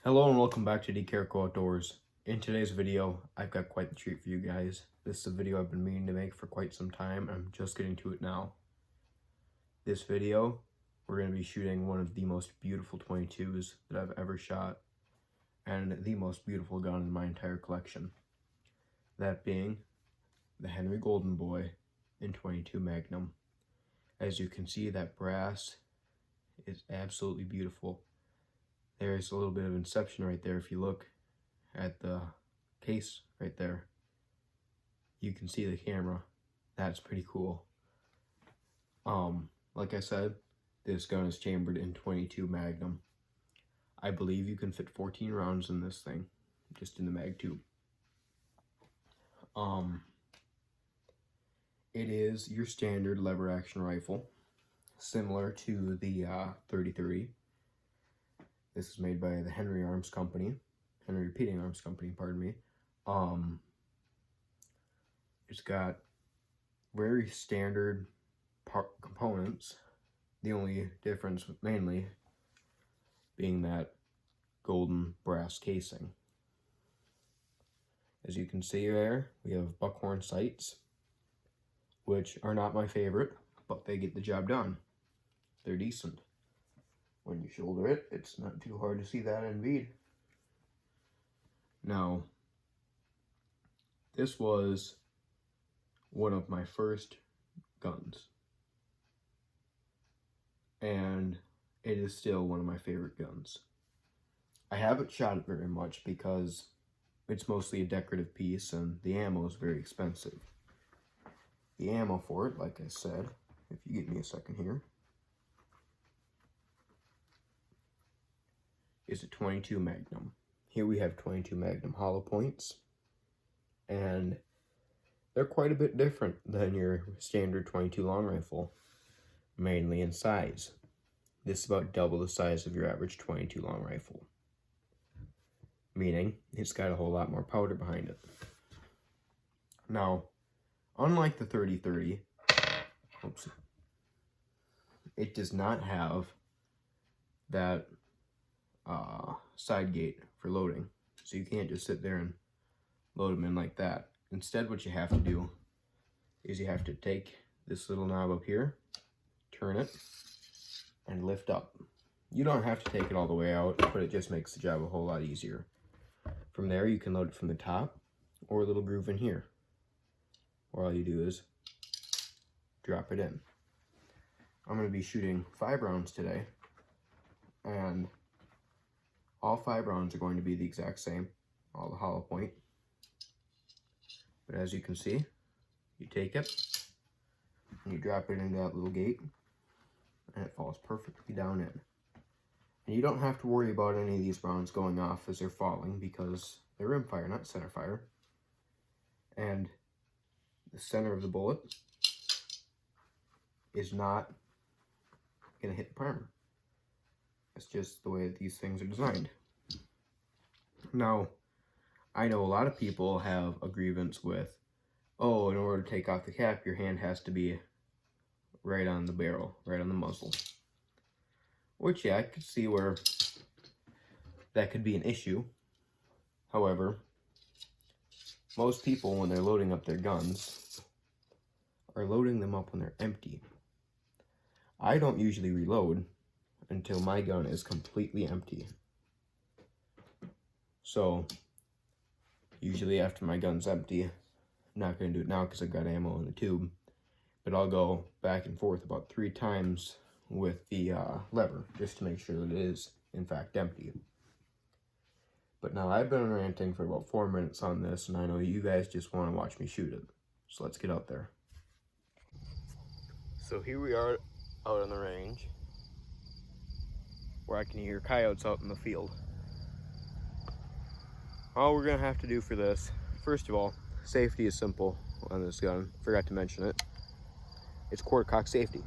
Hello and welcome back to DCarco Outdoors. In today's video, I've got quite the treat for you guys. This is a video I've been meaning to make for quite some time. I'm just getting to it now. This video, we're going to be shooting one of the most beautiful 22s that I've ever shot, and the most beautiful gun in my entire collection. That being the Henry Golden Boy in 22 Magnum. As you can see, that brass is absolutely beautiful. There's a little bit of inception right there. If you look at the case right there, you can see the camera. That's pretty cool. Like I said, this gun is chambered in 22 Magnum. I believe you can fit 14 rounds in this thing, just in the mag tube. It is your standard lever action rifle, similar to the 30-30. This is made by the Henry Repeating Arms Company, pardon me. It's got very standard components. The only difference mainly being that golden brass casing. As you can see there, we have buckhorn sights, which are not my favorite, but they get the job done. They're decent. When you shoulder it, it's not too hard to see that in bead. Now, this was one of my first guns, and it is still one of my favorite guns. I haven't shot it very much because it's mostly a decorative piece and the ammo is very expensive. The ammo for it, like I said, if you give me a second here, is a 22 Magnum. Here we have 22 Magnum hollow points, and they're quite a bit different than your standard 22 long rifle, mainly in size. This is about double the size of your average 22 long rifle, meaning it's got a whole lot more powder behind it. Now, unlike the 30-30, it does not have that side gate for loading, so you can't just sit there and load them in like that. Instead, what you have to do is you have to take this little knob up here, turn it, and lift up. You don't have to take it all the way out, but it just makes the job a whole lot easier. From there, you can load it from the top or a little groove in here, where all you do is drop it in. I'm going to be shooting 5 rounds today, and all 5 rounds are going to be the exact same, all the hollow point. But as you can see, you take it and you drop it into that little gate, and it falls perfectly down in. And you don't have to worry about any of these rounds going off as they're falling, because they're rim fire, not center fire. And the center of the bullet is not going to hit the primer. That's just the way that these things are designed. Now, I know a lot of people have a grievance with, oh, in order to take off the cap, your hand has to be right on the barrel, right on the muzzle. Which, yeah, I could see where that could be an issue. However, most people, when they're loading up their guns, are loading them up when they're empty. I don't usually reload until my gun is completely empty. So, usually after my gun's empty, I'm not going to do it now because I've got ammo in the tube, but I'll go back and forth about 3 times with the lever, just to make sure that it is, in fact, empty. But now I've been ranting for about 4 minutes on this, and I know you guys just want to watch me shoot it. So let's get out there. So here we are out on the range, where I can hear coyotes out in the field. All we're gonna have to do for this, first of all, safety is simple on this gun. Forgot to mention it. It's quarter cock safety.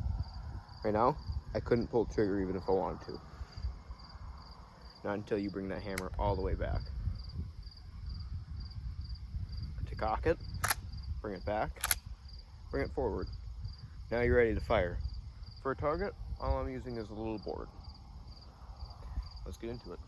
Right now, I couldn't pull the trigger even if I wanted to. Not until you bring that hammer all the way back. To cock it, bring it back, bring it forward. Now you're ready to fire. For a target, all I'm using is a little board. Let's get into it.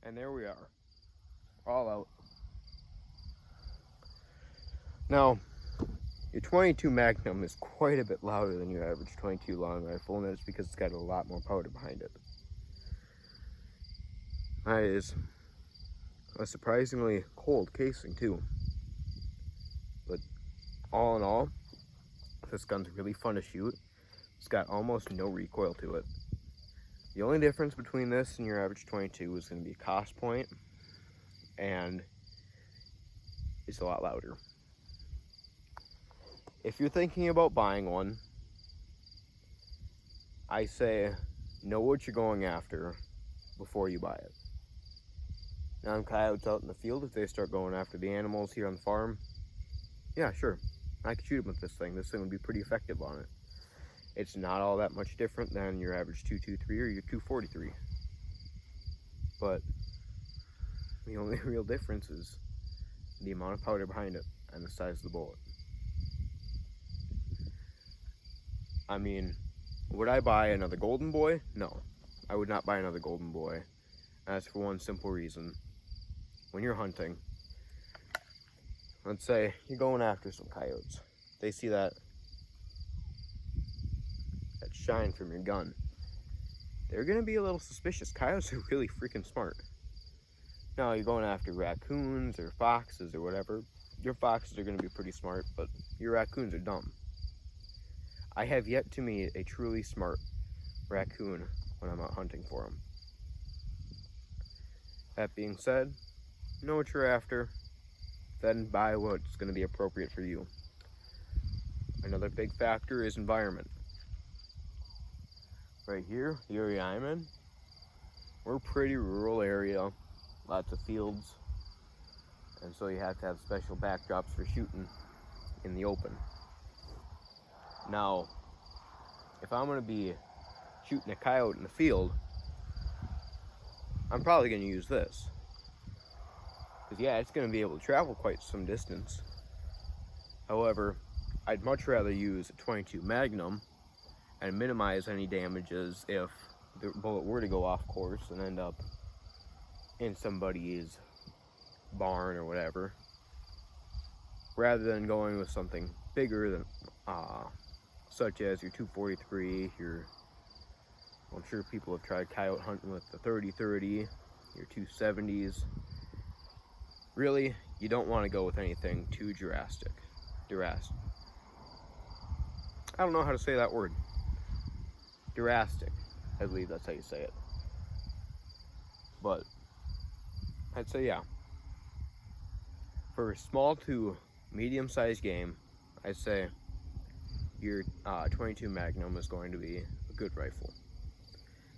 And there we are, all out. Now, your 22 Magnum is quite a bit louder than your average 22 long rifle, and that's because it's got a lot more powder behind it. That is a surprisingly cold casing too. But all in all, this gun's really fun to shoot. It's got almost no recoil to it. The only difference between this and your average 22 is going to be cost point, and it's a lot louder. If you're thinking about buying one, I say know what you're going after before you buy it. Now, on coyotes out in the field, if they start going after the animals here on the farm, yeah, sure, I could shoot them with this thing. This thing would be pretty effective on it. It's not all that much different than your average 223 or your 243. But the only real difference is the amount of powder behind it and the size of the bullet. I mean, would I buy another Golden Boy? No, I would not buy another Golden Boy. And that's for one simple reason. When you're hunting, let's say you're going after some coyotes. They see that shine from your gun. They're gonna be a little suspicious. Coyotes are really freaking smart. Now, you're going after raccoons or foxes or whatever. Your foxes are gonna be pretty smart, but your raccoons are dumb. I have yet to meet a truly smart raccoon when I'm out hunting for them. That being said, know what you're after, then buy what's going to be appropriate for you. Another big factor is environment. Right here, the area I'm in, we're a pretty rural area, lots of fields, and so you have to have special backdrops for shooting in the open. Now, if I'm going to be shooting a coyote in the field, I'm probably going to use this. Because yeah, it's going to be able to travel quite some distance. However, I'd much rather use a 22 Magnum and minimize any damages if the bullet were to go off course and end up in somebody's barn or whatever, rather than going with something bigger than such as your 243, I'm sure people have tried coyote hunting with the 30-30, your 270s. Really, you don't want to go with anything too drastic. I don't know how to say that word. Drastic, I believe that's how you say it. But I'd say yeah. For small to medium-sized game, I'd say your 22 Magnum is going to be a good rifle.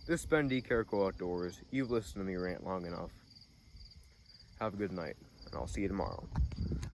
This has been DCarco Outdoors. You've listened to me rant long enough. Have a good night, and I'll see you tomorrow.